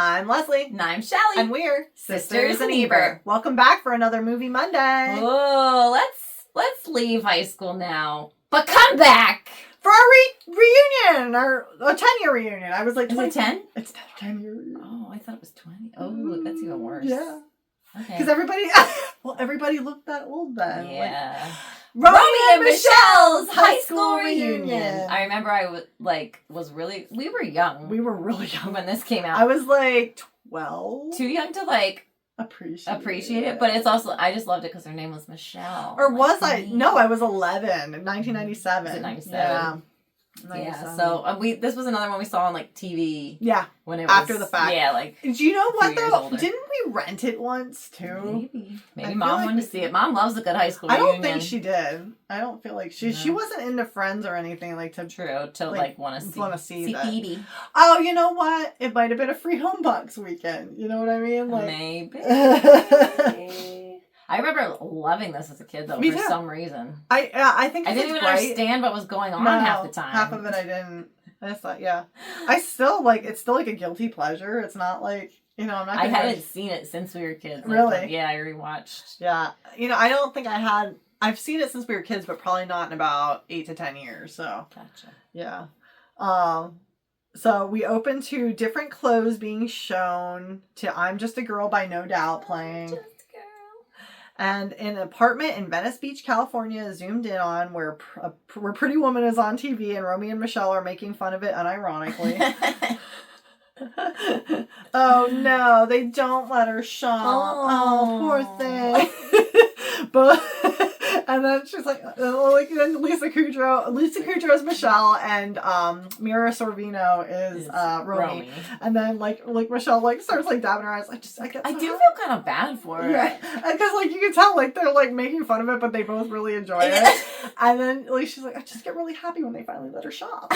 I'm Leslie. And I'm Shelley. And we're Sisters in Ebert. Welcome back for another Movie Monday. Oh, let's leave high school now. But come back! For our reunion, our 10-year reunion. I was like, is it 10? It's 10-year reunion. Oh, I thought it was 20. Oh, that's even worse. Yeah. Okay. Because everybody looked that old then. Yeah. Like, Romy and Michelle's high school reunion. I remember we were young. We were really young when this came out. I was like 12. Too young to appreciate it, but it's also, I just loved it because her name was Michele. Or was I? No, I was 11 in 1997. Was it 97? Yeah. Yeah, so this was another one we saw on TV. Yeah, when it was after the fact. Yeah, do you know what though? Didn't we rent it once too? Maybe Mom wanted to see it. Mom loves a good high school reunion. I don't think she did. I don't feel like she wasn't into Friends or anything want to see that. Phoebe. Oh, you know what? It might have been a free home box weekend. You know what I mean? Maybe. I remember loving this as a kid, though, for some reason. I think I didn't even understand what was going on half the time. Half of it I didn't. I just thought, yeah. I still, it's still like a guilty pleasure. It's not like, I'm not I hadn't seen it since we were kids. Really? Yeah, I rewatched. Yeah. I don't think I've seen it since we were kids, but probably not in about 8 to 10 years, so. Gotcha. Yeah. So we open to different clothes being shown to I'm Just a Girl by No Doubt playing. And an apartment in Venice Beach, California is zoomed in on where Pretty Woman is on TV and Romy and Michele are making fun of it unironically. Oh no, they don't let her shop. Oh poor thing. And then she's like then Lisa Kudrow is Michele, and Mira Sorvino is Romy. And then Michele starts dabbing her eyes. I do feel kind of bad for her. Yeah, because you can tell they're making fun of it, but they both really enjoy it. And then she's like, I just get really happy when they finally let her shop.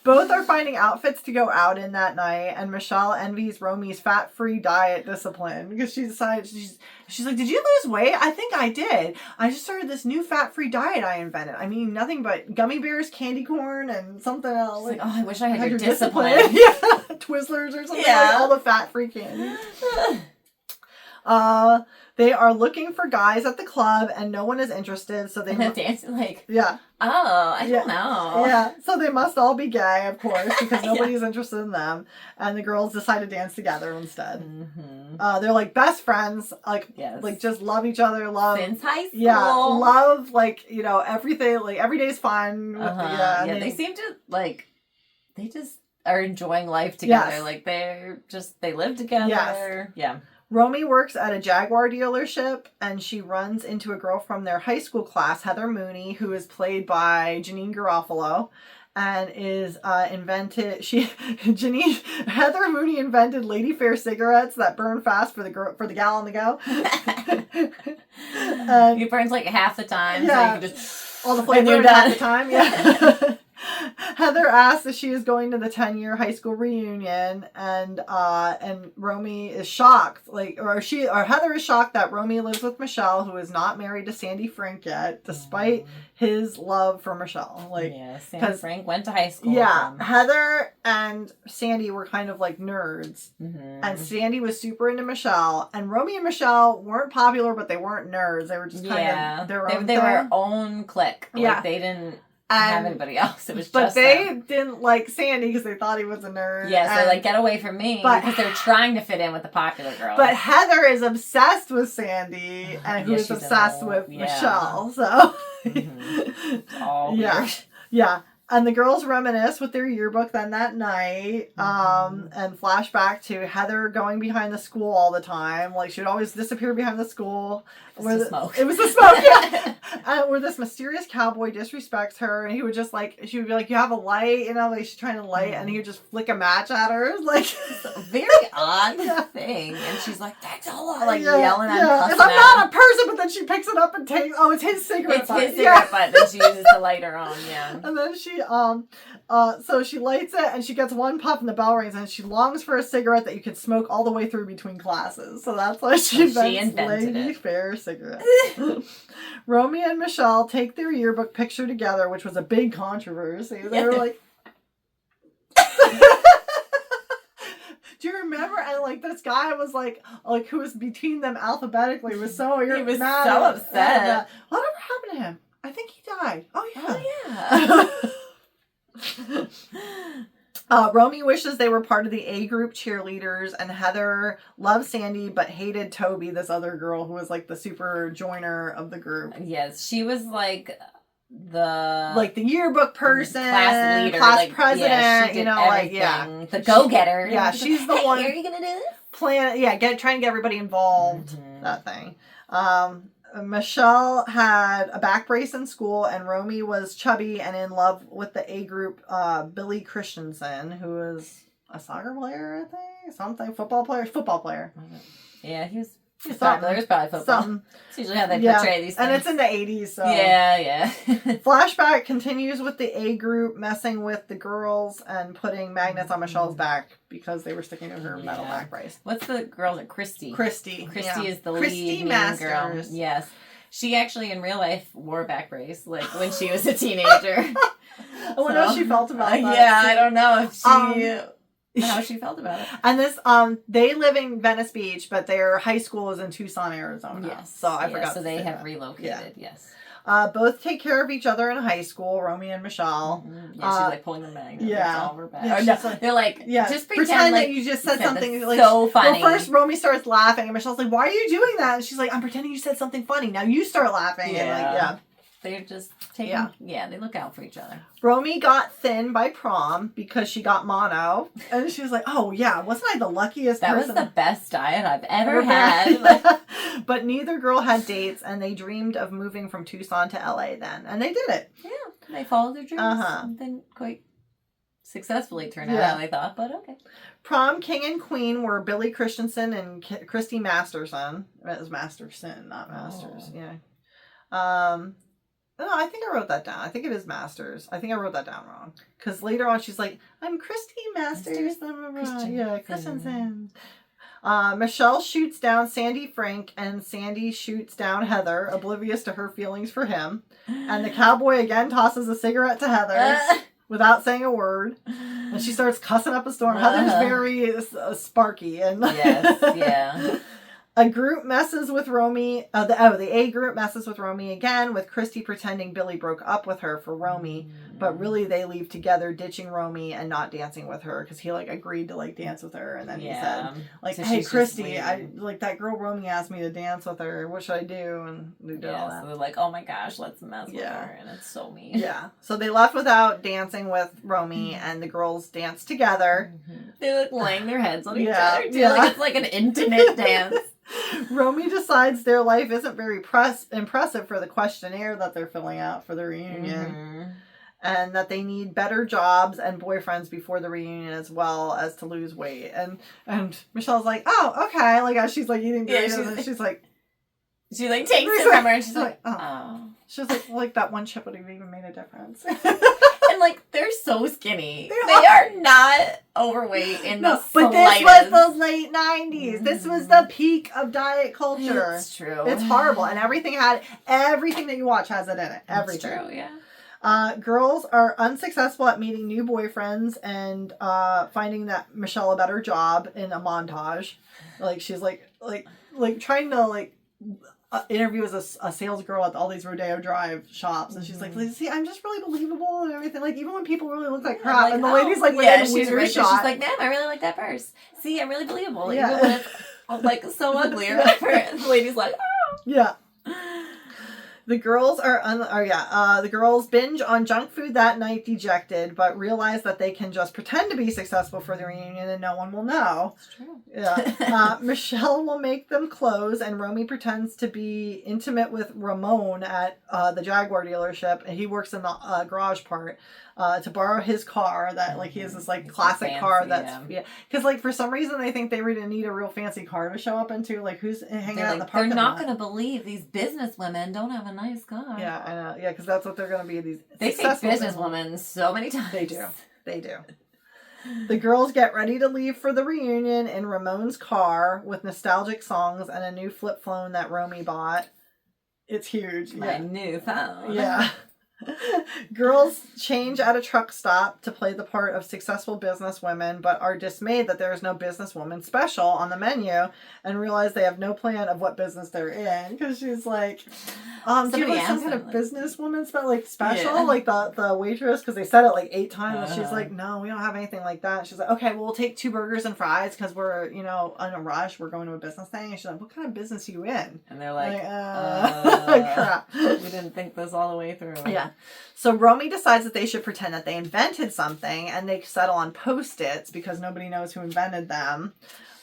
Both are finding outfits to go out in that night, and Michele envies Romy's fat-free diet discipline because she decided she's like, did you lose weight? I think I did. I just started this new fat-free diet I invented. I mean, nothing but gummy bears, candy corn, and something else. She's I wish I had your discipline. Yeah, Twizzlers or something. Yeah. All the fat-free candy. They are looking for guys at the club, and no one is interested, so they dancing yeah. Oh, I don't know. Yeah, so they must all be gay, of course, because nobody's interested in them, and the girls decide to dance together instead. Mm-hmm. They're best friends, just love each other, since high school. Yeah, love everything, every day's fun. Yeah, they seem to they just are enjoying life together. Yes. They live together. Yes. Yeah. Romy works at a Jaguar dealership, and she runs into a girl from their high school class, Heather Mooney, who is played by Janine Garofalo, and is Heather Mooney invented Lady Fair cigarettes that burn fast for the gal on the go. It burns half the time, so you can just all the flavor half the time. Yeah. Heather asks if she is going to the 10-year high school reunion, and Romy is shocked, Heather is shocked that Romy lives with Michele, who is not married to Sandy Frank yet, despite his love for Michele. Sandy Frank went to high school. Yeah, Heather and Sandy were kind of nerds, and Sandy was super into Michele, and Romy and Michele weren't popular, but they weren't nerds. They were just kind of their own. They were their own clique. Yeah, they didn't have anybody else. It was but they didn't like Sandy because they thought he was a nerd. Yeah, so get away from me, because they're trying to fit in with the popular girls. But Heather is obsessed with Sandy, and who's obsessed with Michele. So all weird. Yeah. And the girls reminisce with their yearbook then that night, and flashback to Heather going behind the school all the time. She would always disappear behind the school. It was the smoke, yeah. Where this mysterious cowboy disrespects her, and he would just she would be like, you have a light, she's trying to light, and he would just flick a match at her. It's a very odd thing. And she's like, thanks a lot, yelling at him. I'm not a person, but then she picks it up and takes, it's his cigarette butt. It's his cigarette butt that she uses to light her own, yeah. And then she, so she lights it, and she gets one puff, and the bell rings, and she longs for a cigarette that you could smoke all the way through between classes. So that's why she invented Lady Fair cigarette. Romy and Michele take their yearbook picture together, which was a big controversy. They were Do you remember? And like this guy was like who was between them alphabetically was so he was mad so upset. Whatever happened to him? I think he died. Oh yeah. Romy wishes they were part of the A group cheerleaders, and Heather loved Sandy but hated Toby, this other girl who was like the super joiner of the group. Yes, she was like the yearbook person, class leader, class president, everything. The go-getter. Yeah, she's the one. Are you gonna do this? Trying to get everybody involved. That thing. Michele had a back brace in school, and Romy was chubby and in love with the A group Billy Christensen, who is a soccer player, I think, football player. Yeah, he was. There's probably football. Something. It's usually how they portray these things. And it's in the 80s, so. Yeah. Flashback continues with the A group messing with the girls and putting magnets on Michelle's back because they were sticking to her metal back brace. What's the girl? Christy. Christy Is the lead main girl. Yes. She actually in real life wore a back brace when she was a teenager. I wonder how she felt about that. Yeah, I don't know if she... how she felt about it. And this, they live in Venice Beach, but their high school is in Tucson, Arizona. Yes. So I forgot. So they have relocated. Yes. Both take care of each other in high school, Romy and Michele. Mm-hmm. Yeah, she's pulling them back. Yeah. Over back. Yeah, they're just pretend that you just said something so funny. Well, first Romy starts laughing, and Michelle's like, "Why are you doing that?" And she's like, "I'm pretending you said something funny. Now you start laughing." Yeah. And they're just taking, they look out for each other. Romy got thin by prom because she got mono. And she was like, oh, yeah, wasn't I the luckiest person? That was the best diet I've ever had. But neither girl had dates, and they dreamed of moving from Tucson to LA then. And they did it. Yeah, they followed their dreams. Didn't quite successfully turn out how they thought, but okay. Prom king and queen were Billy Christensen and Christy Masterson. It was Masterson, not Masters. Yeah. No, I think I wrote that down. I think it is Masters. I think I wrote that down wrong. Because later on she's like, I'm Christy Masters. Christensen. Michele shoots down Sandy Frank, and Sandy shoots down Heather, oblivious to her feelings for him. And the cowboy again tosses a cigarette to Heather without saying a word. And she starts cussing up a storm. Heather's very sparky. And a group messes with Romy. The A group messes with Romy again, with Christy pretending Billy broke up with her for Romy, but really they leave together, ditching Romy and not dancing with her because he agreed to dance with her, and then he said so hey Christy, I that girl Romy asked me to dance with her. What should I do? And they did all that. So they're like, oh my gosh, let's mess with her, and it's so mean. Yeah. So they left without dancing with Romy, and the girls danced together. They laying their heads on each other too. It's like an intimate dance. Romy decides their life isn't very impressive for the questionnaire that they're filling out for the reunion, and that they need better jobs and boyfriends before the reunion, as well as to lose weight. And Michelle's like, oh, okay. As she's eating burritos, she's like, she takes it from her, and she's like, oh. She's like that one chip would have even made a difference. And they're so skinny. They are not overweight in the slightest. But this was the late 90s. This was the peak of diet culture. It's true. It's horrible. And everything that you watch has it in it. Everything. It's true, yeah. Girls are unsuccessful at meeting new boyfriends and finding that Michele a better job in a montage. She's trying to interview as a sales girl at all these Rodeo Drive shops, and she's like, see, I'm just really believable and everything. Even when people really look like crap, and the lady's she's right shot. She's like, man, I really like that purse. See, I'm really believable. Even when it's so ugly or whatever. The lady's like, oh. Yeah. The girls the girls binge on junk food that night, dejected, but realize that they can just pretend to be successful for the reunion and no one will know. It's true. Yeah. Michele will make them clothes, and Romy pretends to be intimate with Ramon at the Jaguar dealership, and he works in the garage part, to borrow his car that he has this classic fancy, car that's because for some reason they think they really need a real fancy car to show up into, who's hanging out in the parking lot. They're not going to believe these businesswomen don't have a nice car. Yeah, I know. Yeah, because that's what they're going to be. They say businesswomen so many times. They do. The girls get ready to leave for the reunion in Ramon's car with nostalgic songs and a new flip phone that Romy bought. It's huge. My new phone. Yeah. Girls change at a truck stop to play the part of successful businesswomen, but are dismayed that there is no businesswoman special on the menu and realize they have no plan of what business they're in. Because she's like, do you have some kind of businesswoman special? Yeah. Like the waitress, because they said it like 8 times. And she's like, no, we don't have anything like that. And she's like, okay, well, we'll take 2 burgers and fries because we're, in a rush. We're going to a business thing. And she's like, what kind of business are you in? And they're like, crap. We didn't think this all the way through. Yeah. So Romy decides that they should pretend that they invented something, and they settle on Post-its because nobody knows who invented them.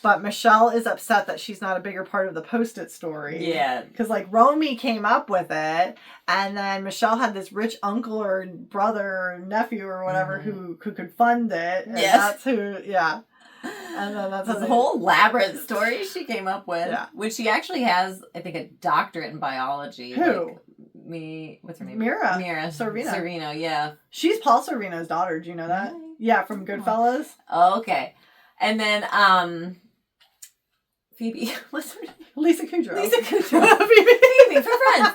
But Michele is upset that she's not a bigger part of the Post-it story. Yeah. Because, Romy came up with it, and then Michele had this rich uncle or brother or nephew or whatever who could fund it. And that's who, yeah. And then that's this whole elaborate story she came up with. Yeah. Which she actually has, I think, a doctorate in biology. Who? What's her name? Mira Sorvino, yeah. She's Paul Sorvino's daughter. Do you know that? Really? Yeah, from Goodfellas. Oh, okay. And then, Phoebe, what's her name? Lisa Kudrow. Phoebe, for Friends.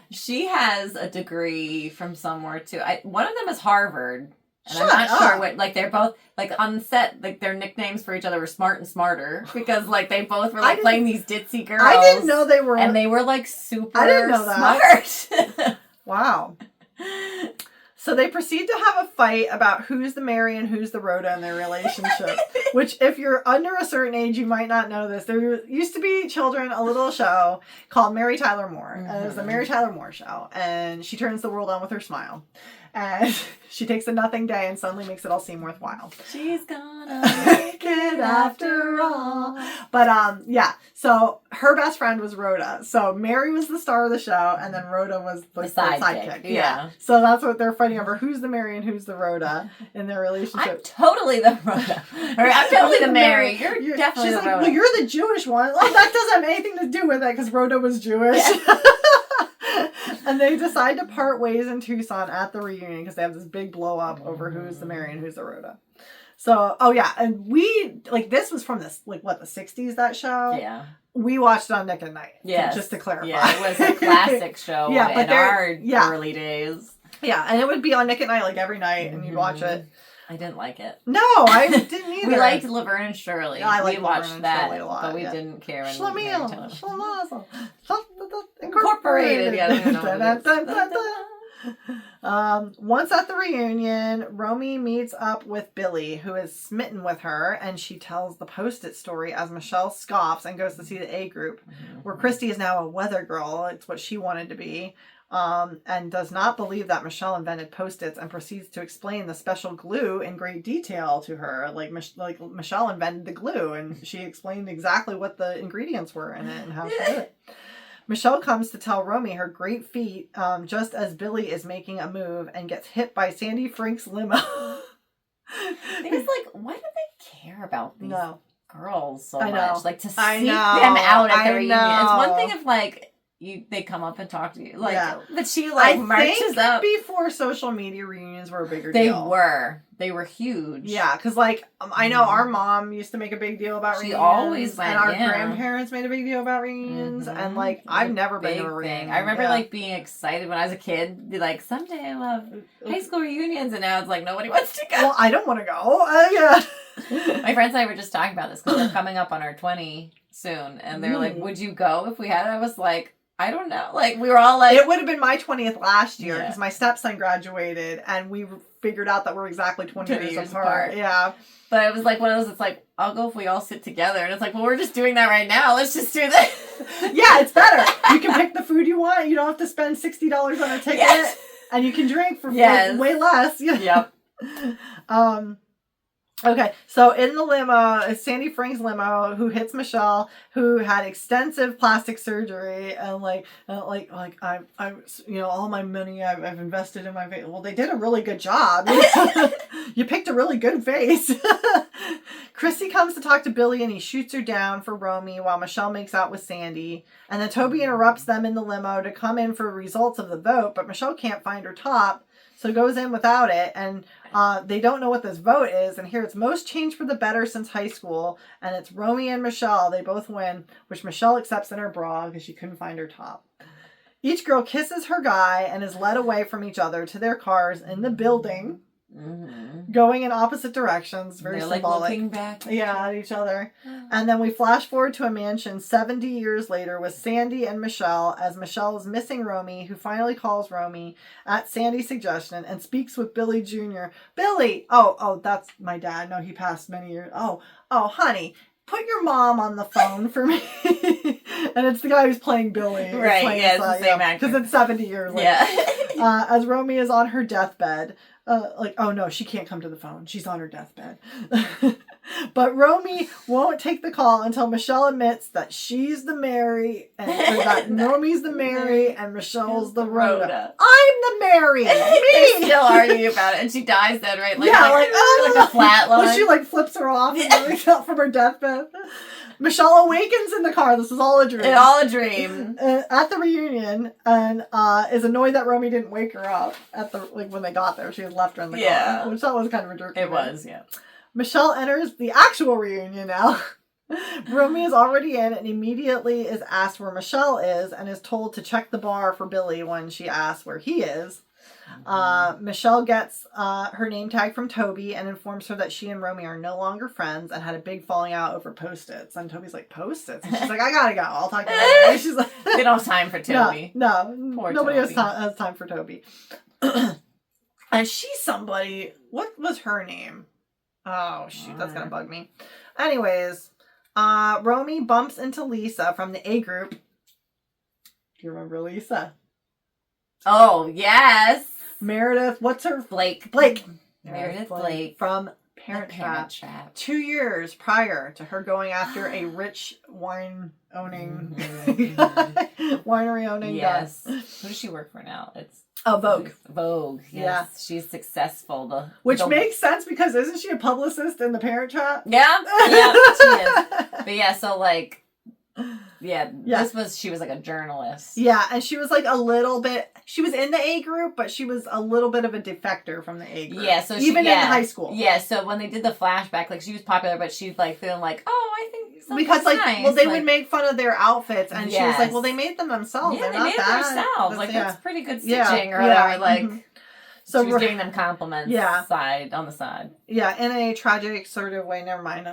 She has a degree from somewhere too. One of them is Harvard. And I'm not sure what, they're both, on set, their nicknames for each other were Smart and Smarter, because, they both were, playing these ditzy girls. I didn't know they were. And they were, super I didn't know that. smart. Wow. So they proceed to have a fight about who's the Mary and who's the Rhoda in their relationship, which, if you're under a certain age, you might not know this. There used to be a little show called Mary Tyler Moore. And it was the Mary Tyler Moore Show. And she turns the world on with her smile. And she takes a nothing day and suddenly makes it all seem worthwhile. She's gonna make it after all. But, yeah. So her best friend was Rhoda. So Mary was the star of the show, and then Rhoda was the sidekick. Yeah. So that's what they're fighting over. Who's the Mary and who's the Rhoda in their relationship? I'm totally the Rhoda. Or I'm totally the Mary. You're definitely the Rhoda. Well, you're the Jewish one. Oh, that doesn't have anything to do with it because Rhoda was Jewish. Yeah. And they decide to part ways in Tucson at the reunion because they have this big blow up over who's the Mary and who's the Rhoda. So, and we, this was from the 60s, that show? Yeah. We watched it on Nick at Night. Yes. Just to clarify. Yeah, it was a classic show in our early days. Yeah, and it would be on Nick at Night, every night, and you'd watch it. I didn't like it. No, I didn't either. We liked Laverne and Shirley. Yeah, we watched that a lot, but we didn't care. Schlemiel. Incorporated. Once at the reunion, Romy meets up with Billy, who is smitten with her, and she tells the Post-it story as Michele scoffs and goes to see the A group, where Christy is now a weather girl. It's what she wanted to be. And does not believe that Michele invented Post-its and proceeds to explain the special glue in great detail to her. Michele invented the glue, and she explained exactly what the ingredients were in it and how she did it. Michele comes to tell Romy her great feat just as Billy is making a move and gets hit by Sandy Frank's limo. It's why do they care about these girls so much? To seek them out at the reunion. It's one thing if they come up and talk to you. But she marches up. Before social media, reunions were a bigger deal. They were huge. Yeah, because I know our mom used to make a big deal about reunions. She always went, and our grandparents made a big deal about reunions. And I've never been to a reunion. I remember being excited when I was a kid. Be like, someday I'll have high school reunions, and now it's nobody wants to go. Well, I don't want to go. Yeah. My friends and I were just talking about this because they're coming up on our 20 soon, and they're like, "Would you go if we had it?" I was like, I don't know. We were all it would have been my 20th last year because my stepson graduated and we figured out that we're exactly 20 years apart. Yeah. But it was one of those, it's I'll go if we all sit together. And it's well, we're just doing that right now. Let's just do this. Yeah, it's better. You can pick the food you want. You don't have to spend $60 on a ticket. Yes. And you can drink for way less. Yep. Okay, so in the limo, it's Sandy Frank's limo who hits Michele, who had extensive plastic surgery, and I all my money I've invested in my face. Well, they did a really good job. You picked a really good face. Chrissy comes to talk to Billy, and he shoots her down for Romy while Michele makes out with Sandy. And then Toby interrupts them in the limo to come in for results of the vote, but Michele can't find her top. So goes in without it, and they don't know what this vote is. And here it's most changed for the better since high school, and it's Romy and Michele. They both win, which Michele accepts in her bra because she couldn't find her top. Each girl kisses her guy and is led away from each other to their cars in the building, going in opposite directions. Very symbolic. Like looking back at each other. And then we flash forward to a mansion 70 years later with Sandy and Michele, as Michele is missing Romy, who finally calls Romy at Sandy's suggestion and speaks with Billy Jr. Billy! Oh, that's my dad. No, he passed many years. Oh, honey, put your mom on the phone for me. And it's the guy who's playing Billy. Right, it's the same actor. Because it's 70 years later. Yeah. As Romy is on her deathbed. Oh no, she can't come to the phone. She's on her deathbed. But Romy won't take the call until Michele admits that she's the Mary, and that Romy's the Mary, and Michelle's the Rhoda. I'm the Mary. They still argue about it, and she dies then, right? Like a flat line. Well, she flips her off and wakes up from her deathbed. Michele awakens in the car. This is all a dream. It's all a dream. At the reunion, and is annoyed that Romy didn't wake her up at the when they got there. She had left her in the car, which that was kind of a jerk. It was, yeah. Michele enters the actual reunion now. Romy is already in and immediately is asked where Michele is and is told to check the bar for Billy when she asks where he is. Michele gets her name tag from Toby and informs her that she and Romy are no longer friends and had a big falling out over Post-its. And Toby's like, Post-its? And she's like, I gotta go. I'll talk to you later. She's like, they don't have time for Toby. No, poor nobody Toby. has time for Toby. And she's somebody. What was her name? Oh, shoot. That's gonna bug me. Anyways, Romy bumps into Lisa from the A group. Do you remember Lisa? Oh, yes. Meredith, what's her? Blake. Meredith Blake. From Parent Trap. 2 years prior to her going after a rich winery owning Yes. Who does she work for now? It's Vogue. Vogue. Yes. Yeah. She's successful. Which makes sense because isn't she a publicist in the Parent Trap? Yeah, she is. But yeah, so she was like a journalist. Yeah, and she was she was in the A group, but she was a little bit of a defector from the A group. Yeah, so even in high school. Yeah, so when they did the flashback, she was popular, but she's feeling like, oh, I think because nice. They would make fun of their outfits, and she was like, well, they made them themselves. Yeah, they made them themselves. That's pretty good stitching or whatever. So she was giving them compliments on the side. Yeah, in a tragic sort of way. Never mind.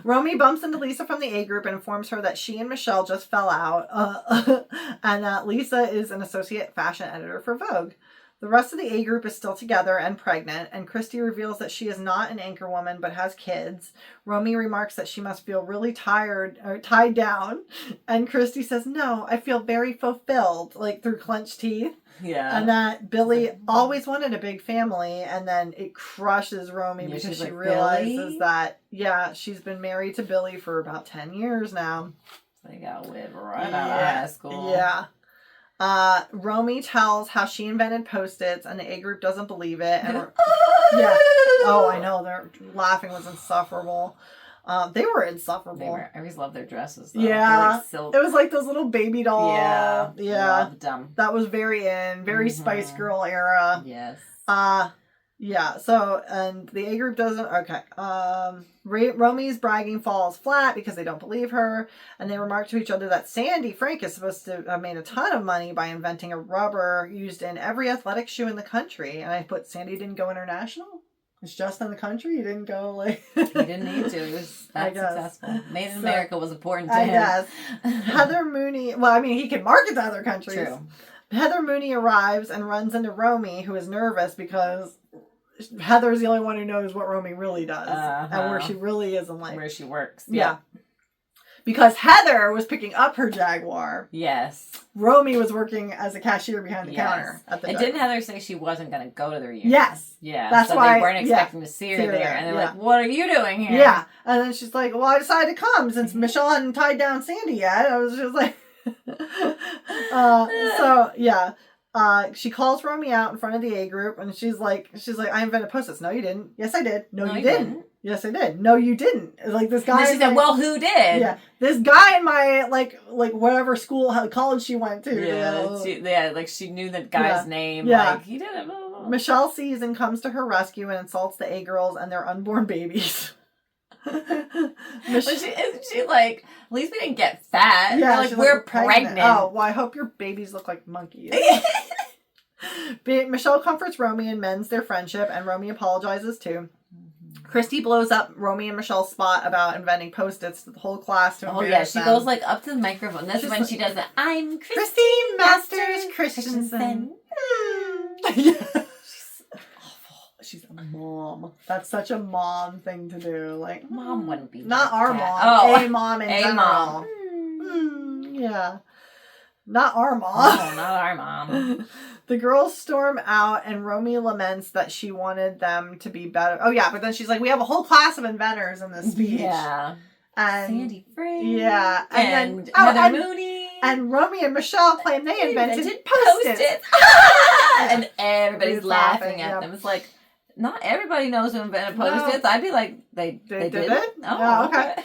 Romy bumps into Lisa from the A group and informs her that she and Michele just fell out and that Lisa is an associate fashion editor for Vogue. The rest of the A group is still together and pregnant, and Christy reveals that she is not an anchor woman but has kids. Romy remarks that she must feel really tied down, and Christy says, no, I feel very fulfilled, through clenched teeth. Yeah. And that Billy always wanted a big family, and then it crushes Romy because she realizes that, she's been married to Billy for about 10 years now. They got live right out of high school. Yeah. Romy tells how she invented Post-its, and the A group doesn't believe it. And oh, I know. Their laughing was insufferable. They were insufferable. I always loved their dresses, though. Yeah. Silk. It was like those little baby dolls. Yeah. Loved them. That was very Spice Girl era. Yes. Yeah, so, and the A group doesn't, okay. Romy's bragging falls flat because they don't believe her, and they remark to each other that Sandy Frank is supposed to have made a ton of money by inventing a rubber used in every athletic shoe in the country. And I put, Sandy didn't go international? It's just in the country? You didn't go, He didn't need to. It was that successful. Made in America was important to him. Guess. Heather Mooney, he can market to other countries. True. Heather Mooney arrives and runs into Romy, who is nervous because Heather's the only one who knows what Romy really does and where she really is in life. Where she works. Yeah. Because Heather was picking up her Jaguar. Yes. Romy was working as a cashier behind the counter at the And didn't Heather say she wasn't going to go to the reunion? Yes. Yeah. That's why they weren't expecting to see her there. And they're like, what are you doing here? Yeah. And then she's like, well, I decided to come since Michele hadn't tied down Sandy yet. I was just like... she calls Romy out in front of the A group, and she's like, I invented Post-its. No, you didn't. Yes, I did. No, you didn't. Yes, I did. No, you didn't. This guy. And she said, well, who did? Yeah, this guy in my whatever college she went to. Yeah, she knew that guy's name. Yeah, he did it. Blah, blah, blah. Michele sees and comes to her rescue and insults the A girls and their unborn babies. Isn't she like, at least we didn't get fat. Yeah, like, we're pregnant. Oh, well, I hope your babies look like monkeys. Michele comforts Romy and mends their friendship, and Romy apologizes too. Christy blows up Romy and Michelle's spot about inventing Post-its to the whole class to embarrass them. She goes like up to the microphone. That's when she does it. I'm Christy Masters Christensen. She's awful. She's a mom. That's such a mom thing to do. Like, mom wouldn't be. Not our mom. Oh, a mom in general. Mom. Yeah. Not our mom. Oh, not our mom. The girls storm out, and Romy laments that she wanted them to be better. Oh, yeah, but then she's like, we have a whole class of inventors in this speech. Yeah. And Sandy Frank. Yeah. And then Heather Mooney. And Romy and Michele claim they invented Post-its. And everybody's laughing at them. It's like, not everybody knows who invented Post-its. I'd be like, they did it? Oh, okay.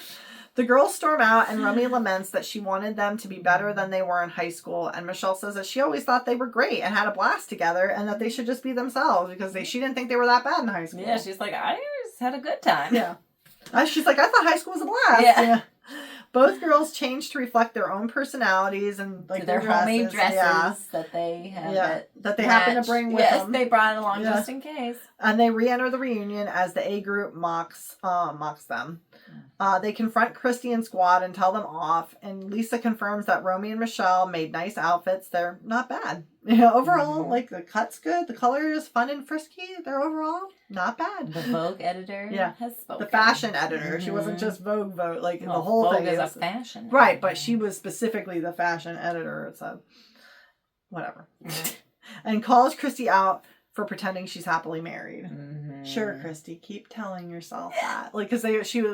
The girls storm out, and Romy laments that she wanted them to be better than they were in high school. And Michele says that she always thought they were great and had a blast together, and that they should just be themselves because she didn't think they were that bad in high school. Yeah, she's like, I just had a good time. Yeah. She's like, I thought high school was a blast. Yeah. Both girls change to reflect their own personalities and like their homemade dresses that they have. That they happen to bring with them. Yes, they brought it along just in case. And they re-enter the reunion as the A group mocks them. They confront Christy and squad and tell them off. And Lisa confirms that Romy and Michele made nice outfits. They're not bad. Overall, like the cut's good. The color is fun and frisky. They're overall not bad. The Vogue editor has spoken. The fashion editor. She wasn't just Vogue. Like the whole Vogue thing is a fashion editor. Right, but she was specifically the fashion editor. So whatever. And calls Christy out for pretending she's happily married. Mm-hmm. Sure, Christy, keep telling yourself that. Like, because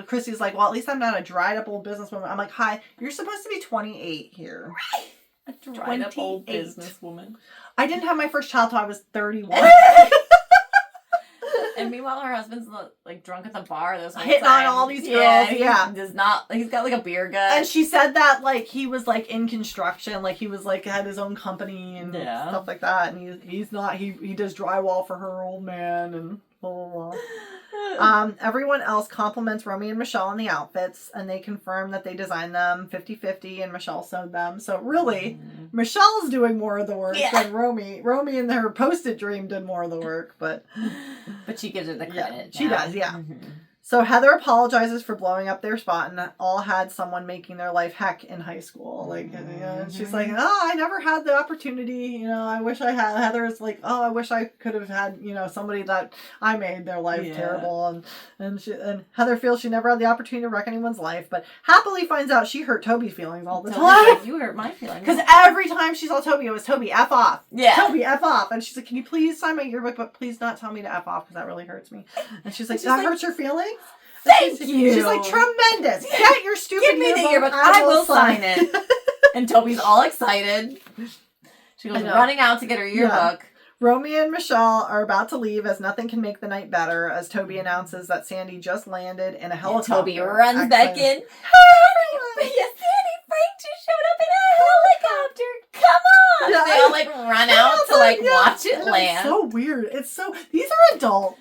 Christy's like, well, at least I'm not a dried up old businesswoman. I'm like, hi, you're supposed to be 28 here. Right. A dried up old businesswoman. I didn't have my first child till I was 31. And meanwhile, her husband's like drunk at the bar this whole hitting time. on all these girls. He does not. He's got like a beer gut. And she said that like he was like in construction, like he was like had his own company and stuff like that. And he's not. He does drywall for her old man and blah blah blah. Everyone else compliments Romy and Michele on the outfits, and they confirm that they designed them 50-50 and Michele sewed them. So really, Michelle's doing more of the work than Romy. Romy and her Post-it dream did more of the work, but she gives her the credit. She does, So Heather apologizes for blowing up their spot, and all had someone making their life heck in high school. Like, she's like, I never had the opportunity. I wish I had. Heather's like, I wish I could have had, somebody that I made their life terrible. And Heather feels she never had the opportunity to wreck anyone's life, but happily finds out she hurt Toby's feelings all the time. Like, you hurt my feelings. Because every time she saw Toby, it was Toby, F off. Yeah. Toby, F off. And she's like, can you please sign my yearbook, but please not tell me to F off because that really hurts me. And she's like, that hurts your feelings? Thank you. She's like, tremendous. Get your stupid Give me the yearbook. I will sign it. And Toby's all excited. She goes running out to get her yearbook. Yeah. Romy and Michele are about to leave as nothing can make the night better as Toby announces that Sandy just landed in a helicopter. Toby runs back in. Hey, Sandy Frank just showed up in a helicopter. Come on. They all like run out to watch it land. It's so weird. These are adults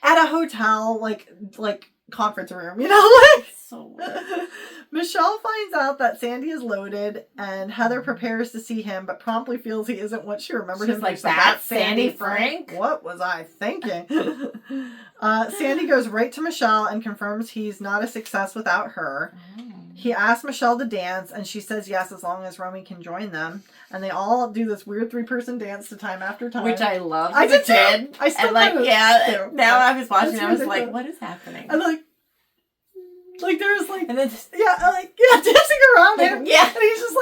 at a hotel, like conference room, like so weird. Michele finds out that Sandy is loaded, and Heather prepares to see him, but promptly feels he isn't what she remembered him. Like, that's Sandy Frank? What was I thinking? Sandy goes right to Michele and confirms he's not a success without her. He asks Michele to dance, and she says yes as long as Romy can join them. And they all do this weird 3-person dance to Time After Time. Which I loved I as a kid. I still now I was watching it, I was like, what is happening? And like there's and then dancing around him. And he's just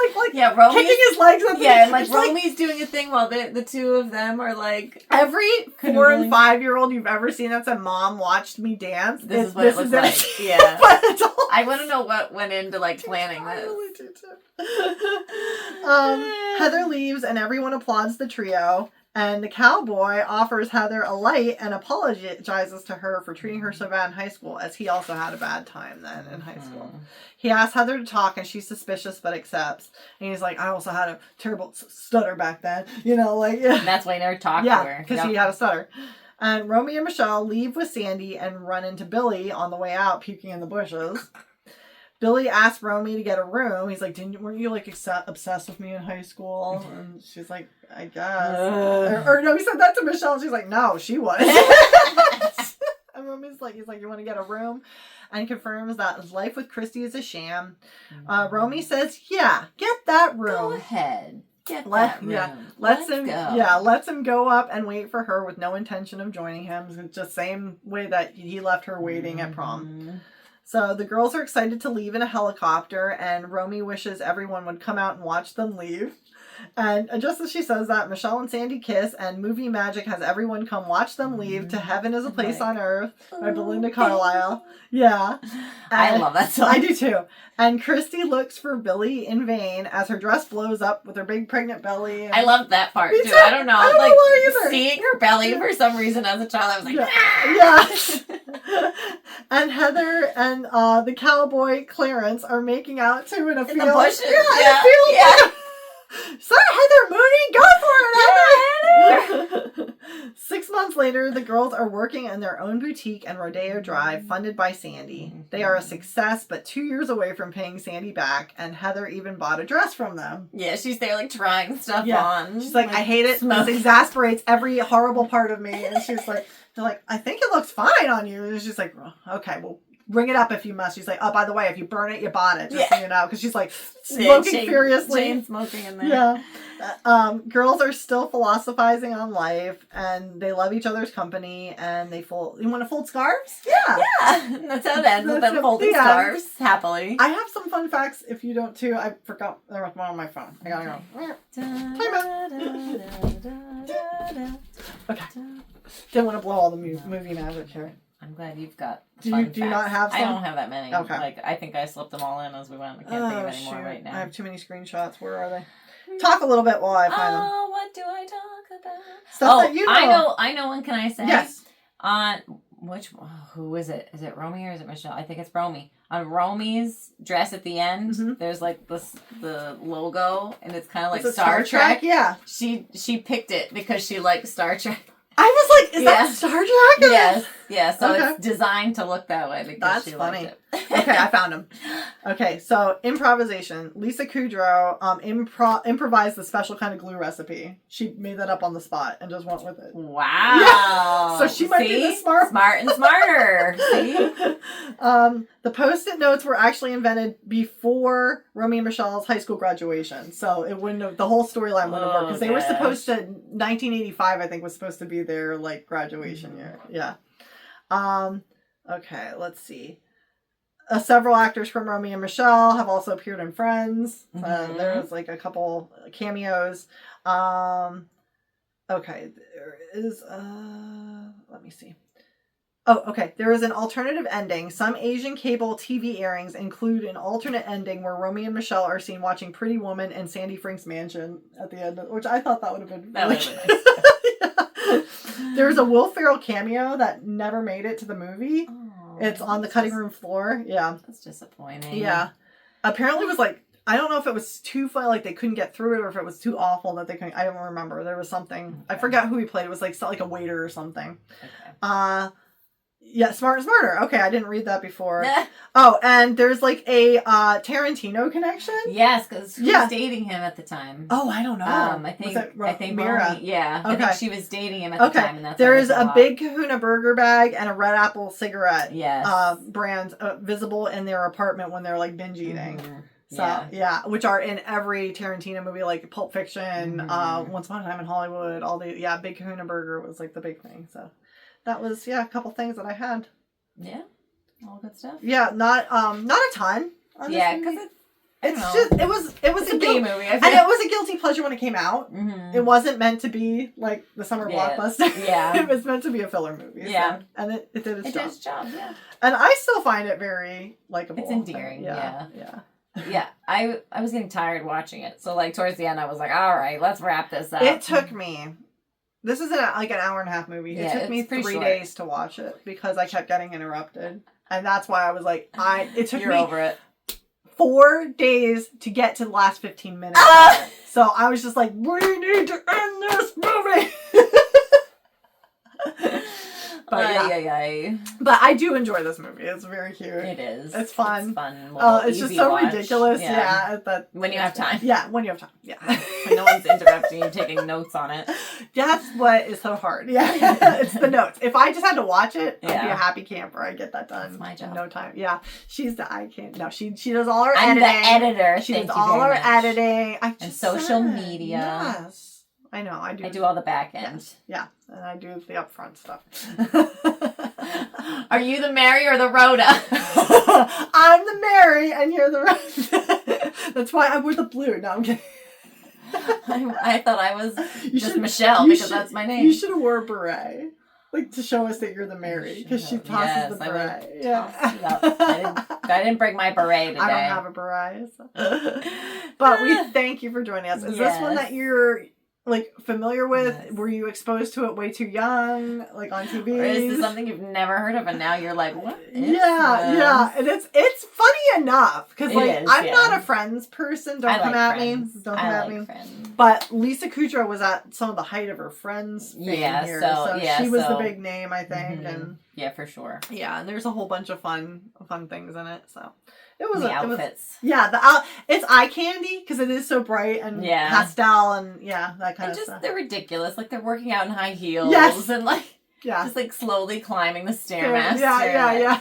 Romy's kicking his legs up. And Romy's doing a thing while the two of them are like every 4 and 5-year-old you've ever seen that said mom watched me dance. This is what it looks like. Yeah. But I want to know what went into planning this. I really do too. Heather leaves and everyone applauds the trio. And the cowboy offers Heather a light and apologizes to her for treating her so bad in high school, as he also had a bad time then in high school. He asks Heather to talk, and she's suspicious but accepts. And he's like, I also had a terrible stutter back then. And that's why he never talked to her. because he had a stutter. And Romy and Michele leave with Sandy and run into Billy on the way out, puking in the bushes. Billy asked Romy to get a room. He's like, weren't you like obsessed with me in high school? And she's like, I guess. Or no, he said that to Michele. She's like, no, she was. And Romy's like, he's like, you want to get a room? And confirms that his life with Christy is a sham. Romy says, yeah, get that room. Go ahead. Get that room. Yeah, Let's go. Yeah, lets him go up and wait for her with no intention of joining him. It's just same way that he left her waiting at prom. So the girls are excited to leave in a helicopter, and Romy wishes everyone would come out and watch them leave. And just as she says that, Michele and Sandy kiss, and movie magic has everyone come watch them leave to Heaven is a Place on Earth by Belinda Carlisle. Yeah. I love that song. I do too. And Christy looks for Billy in vain as her dress blows up with her big pregnant belly. And... I loved that part too. I don't know. I don't know why either. Seeing her belly for some reason as a child, I was like, yeah. And Heather and the cowboy Clarence are making out too in a field. In the bushes. Yeah, in a field. Yeah. Son, Heather Mooney, go for it, Heather! 6 months later, the girls are working in their own boutique and Rodeo Drive, funded by Sandy. They are a success, but 2 years away from paying Sandy back, and Heather even bought a dress from them. Yeah, she's there like trying stuff on. She's like, I hate it. This exasperates every horrible part of me. And she's like, they're like, I think it looks fine on you. And she's like, oh, okay, well, bring it up if you must. She's like, oh, by the way, if you burn it, you bought it. Just so you know. Because she's like smoking furiously. Chain smoking in there. Yeah. Girls are still philosophizing on life, and they love each other's company, and they fold. You want to fold scarves? Yeah. Yeah. That's how it ends, with them folding scarves happily. I have some fun facts if you don't too. I forgot there was one on my phone. I gotta go. Okay. Didn't want to blow all the movie magic here. I'm glad you've got. Do you not have some? I don't have that many. Okay. Like, I think I slipped them all in as we went. I can't think of any more right now. I have too many screenshots. Where are they? Talk a little bit while I find them. Oh, what do I talk about? Stuff that you know. I know one. Can I say? Yes. On who is it? Is it Romy or is it Michele? I think it's Romy. On Romy's dress at the end, there's like the logo, and it's kind of like Star Trek. Yeah. She picked it because she liked Star Trek. I was like, is that Star Trek? Yes. Yeah, so it's designed to look that way because she liked it. Okay, I found him. Okay, so improvisation. Lisa Kudrow improvised the special kind of glue recipe. She made that up on the spot and just went with it. Wow. Yeah. So she might be the smart and smarter. See? The Post-it notes were actually invented before Romy and Michelle's high school graduation. So it wouldn't have, the whole storyline wouldn't have worked. Because they were supposed to, 1985, I think, was supposed to be their, like, graduation year. Yeah. Okay, let's see. Several actors from Romy and Michele have also appeared in Friends. There's like a couple cameos. Okay, there is let me see. Oh, okay. There is an alternative ending. Some Asian cable TV airings include an alternate ending where Romy and Michele are seen watching Pretty Woman in Sandy Frank's mansion at the end, which I thought that would have been really nice. There's a Will Ferrell cameo that never made it to the movie. Oh, it's on the cutting room floor. Yeah. That's disappointing. Yeah. Apparently it was like, I don't know if it was too funny, like they couldn't get through it, or if it was too awful that they couldn't. I don't remember. There was something. Okay. I forgot who he played. It was like a waiter or something. Okay. Yeah, Smart and Smarter. Okay, I didn't read that before. Oh, and there's like a Tarantino connection. Yes, because she was dating him at the time. Oh, I don't know. I think Mira. Yeah, okay. I think she was dating him at the time, and that's there is a big Kahuna burger bag and a Red Apple cigarette. Yes. Brand visible in their apartment when they're like binge eating. So yeah, which are in every Tarantino movie, like Pulp Fiction, Once Upon a Time in Hollywood. All the Big Kahuna burger was like the big thing. So. That was a couple things that I had. Yeah, all good stuff. Yeah, not a ton. Yeah, because it was a B movie, and it was a guilty pleasure when it came out. Mm-hmm. It wasn't meant to be like the summer blockbuster. Yeah, it was meant to be a filler movie. Yeah, so, and it did its job. It did its job. Yeah, and I still find it very likable. It's endearing. Yeah. Yeah, I was getting tired watching it, so like towards the end, I was like, all right, let's wrap this up. It took me. This is like an hour and a half movie. It took me 3 days to watch it because I kept getting interrupted. And that's why I was like, it took me over it. 4 days to get to the last 15 minutes. So I was just like, we need to end this movie. But yeah. But I do enjoy this movie. It's very cute. It is. It's fun. It's fun. It's just so watch. ridiculous. Yeah. When you have time. Yeah, when you have time. Yeah. When no one's interrupting you, taking notes on it. That's what is so hard. Yeah. It's the notes. If I just had to watch it, I'd be a happy camper. I get that done. That's my job. In no time. Yeah. I can't. No, she does all her I'm editing. the editor. She does all her editing. And social media. Yes. I know. I do all the back end. Yeah. And I do the upfront stuff. Are you the Mary or the Rhoda? I'm the Mary and you're the Rhoda. That's why I wear the blue. No, I'm kidding. I thought I was just Michele because that's my name. You should have wore a beret. Like to show us that you're the Mary. Because she tosses the beret. I didn't bring my beret today. I don't have a beret. So. But we thank you for joining us. Is this one that you're like familiar with? Yes. Were you exposed to it way too young, like on TV? Or is this something you've never heard of and now you're like, what is this? Yeah. And it's funny enough because like I'm not a Friends person. Don't come at me. Don't come at me. Friends. But Lisa Kudrow was at some of the height of her Friends fame here. So she was the big name, I think. And yeah, for sure. Yeah, and there's a whole bunch of fun things in it. So it was the outfits. It's eye candy because it is so bright and pastel and that kind of stuff. They're ridiculous. Like they're working out in high heels and like just like slowly climbing the Stairmaster. Yeah.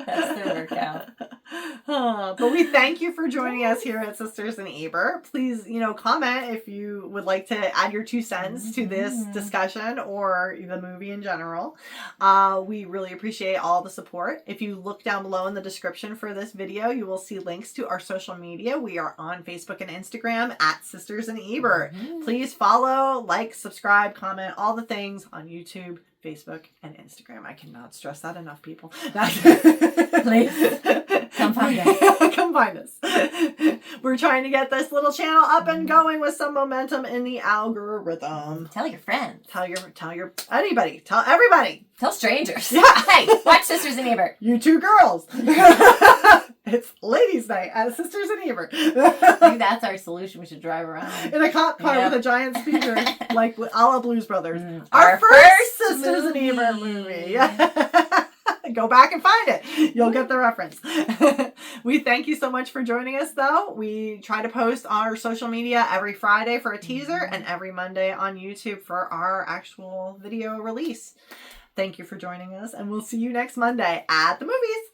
That's their workout. But we thank you for joining us here at Sisters in Ebert. Please, comment if you would like to add your 2 cents to this discussion or the movie in general. We really appreciate all the support. If you look down below in the description for this video, you will see links to our social media. We are on Facebook and Instagram at Sisters in Ebert. Please follow, like, subscribe, comment, all the things on YouTube, Facebook, and Instagram. I cannot stress that enough, people. Please, come find us. Come find us. We're trying to get this little channel up and going with some momentum in the algorithm. Tell your friends. Tell anybody. Tell everybody. Tell strangers. Yeah. Hey, watch Sisters in Ebert. You 2 girls. It's ladies' night at Sisters in Ebert. Maybe that's our solution. We should drive around in a cop car with a giant speaker, like a la Blues Brothers. Our first Sisters in Ebert movie. Go back and find it. You'll get the reference. We thank you so much for joining us, though. We try to post on our social media every Friday for a teaser and every Monday on YouTube for our actual video release. Thank you for joining us, and we'll see you next Monday at the movies.